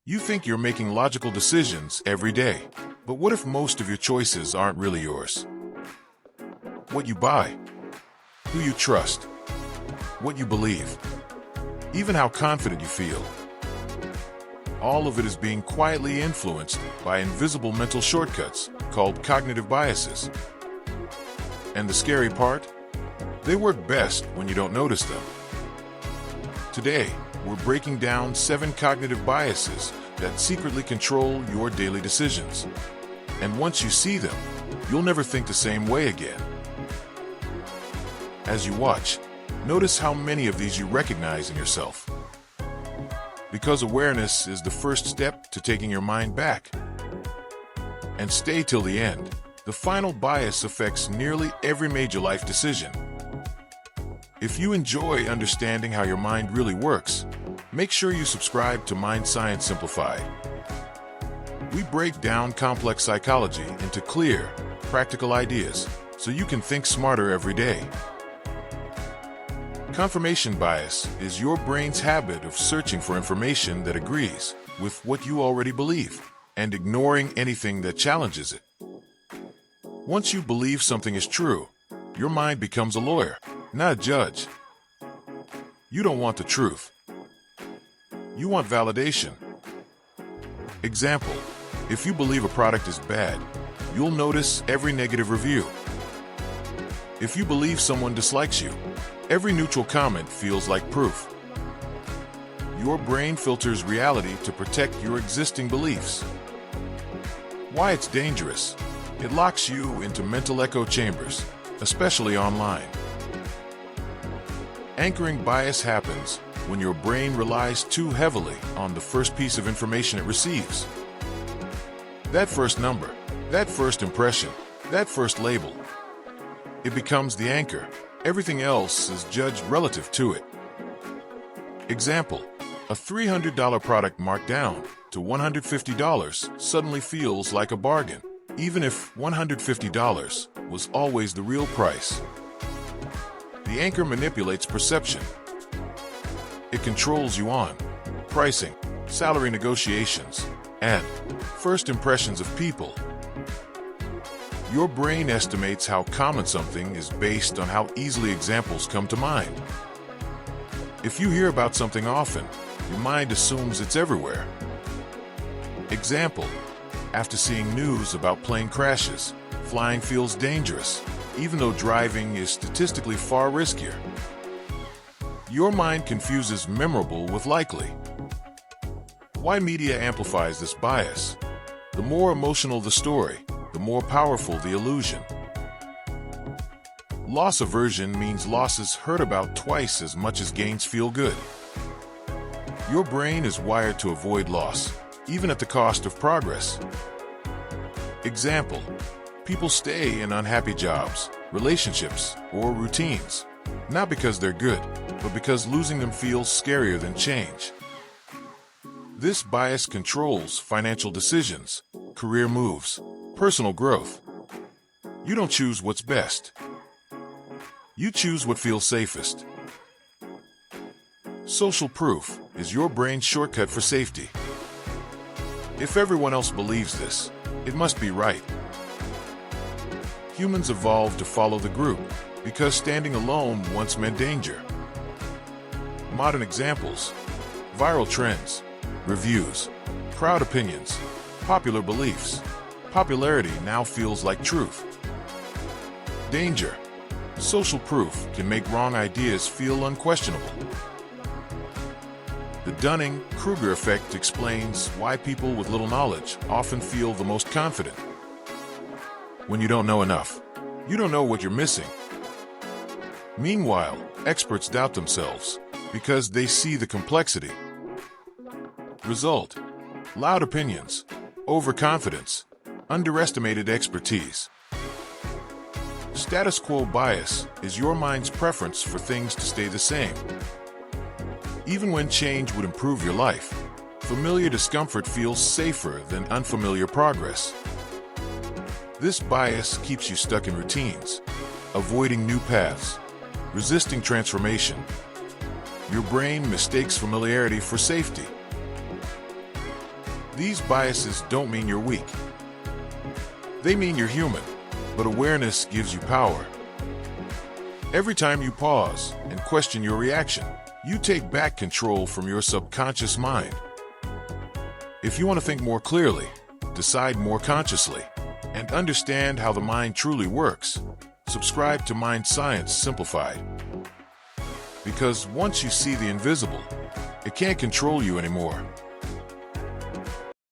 You think you're making logical decisions every day, but what if most of your choices aren't really yours? What you buy, who you trust, what you believe, even how confident you feel. All of it is being quietly influenced by invisible mental shortcuts called cognitive biases. And the scary part? They work best when you don't notice them. Today, we're breaking down 7 cognitive biases that secretly control your daily decisions. And once you see them, you'll never think the same way again. As you watch, notice how many of these you recognize in yourself. Because awareness is the first step to taking your mind back. And stay till the end. The final bias affects nearly every major life decision. If you enjoy understanding how your mind really works, make sure you subscribe to Mind Science Simplified. We break down complex psychology into clear, practical ideas so you can think smarter every day. Confirmation bias is your brain's habit of searching for information that agrees with what you already believe and ignoring anything that challenges it. Once you believe something is true, your mind becomes a lawyer, not a judge. You don't want the truth. You want validation. Example, if you believe a product is bad, you'll notice every negative review. If you believe someone dislikes you, every neutral comment feels like proof. Your brain filters reality to protect your existing beliefs. Why it's dangerous? It locks you into mental echo chambers, especially online. Anchoring bias happens when your brain relies too heavily on the first piece of information it receives. That first number, that first impression, that first label. It becomes the anchor. Everything else is judged relative to it. Example, a $300 product marked down to $150 suddenly feels like a bargain, even if $150 was always the real price. The anchor manipulates perception. It controls you on pricing, salary negotiations, and first impressions of people. Your brain estimates how common something is based on how easily examples come to mind. If you hear about something often, your mind assumes it's everywhere. Example, after seeing news about plane crashes, flying feels dangerous, even though driving is statistically far riskier. Your mind confuses memorable with likely. Why media amplifies this bias? The more emotional the story, the more powerful the illusion. Loss aversion means losses hurt about twice as much as gains feel good. Your brain is wired to avoid loss, even at the cost of progress. Example, people stay in unhappy jobs, relationships, or routines, not because they're good, but because losing them feels scarier than change. This bias controls financial decisions, career moves, personal growth. You don't choose what's best. You choose what feels safest. Social proof is your brain's shortcut for safety. If everyone else believes this, it must be right. Humans evolved to follow the group because standing alone once meant danger. Modern examples: viral trends, reviews, crowd opinions, popular beliefs. Popularity now feels like truth. Danger. Social proof can make wrong ideas feel unquestionable. The Dunning-Kruger effect explains why people with little knowledge often feel the most confident. When you don't know enough, you don't know what you're missing. Meanwhile, experts doubt themselves because they see the complexity. Result: loud opinions, overconfidence, underestimated expertise. Status quo bias is your mind's preference for things to stay the same. Even when change would improve your life, familiar discomfort feels safer than unfamiliar progress. This bias keeps you stuck in routines, avoiding new paths, resisting transformation. Your brain mistakes familiarity for safety. These biases don't mean you're weak. They mean you're human, but awareness gives you power. Every time you pause and question your reaction, you take back control from your subconscious mind. If you want to think more clearly, decide more consciously, and understand how the mind truly works, subscribe to Mind Science Simplified. Because once you see the invisible, it can't control you anymore.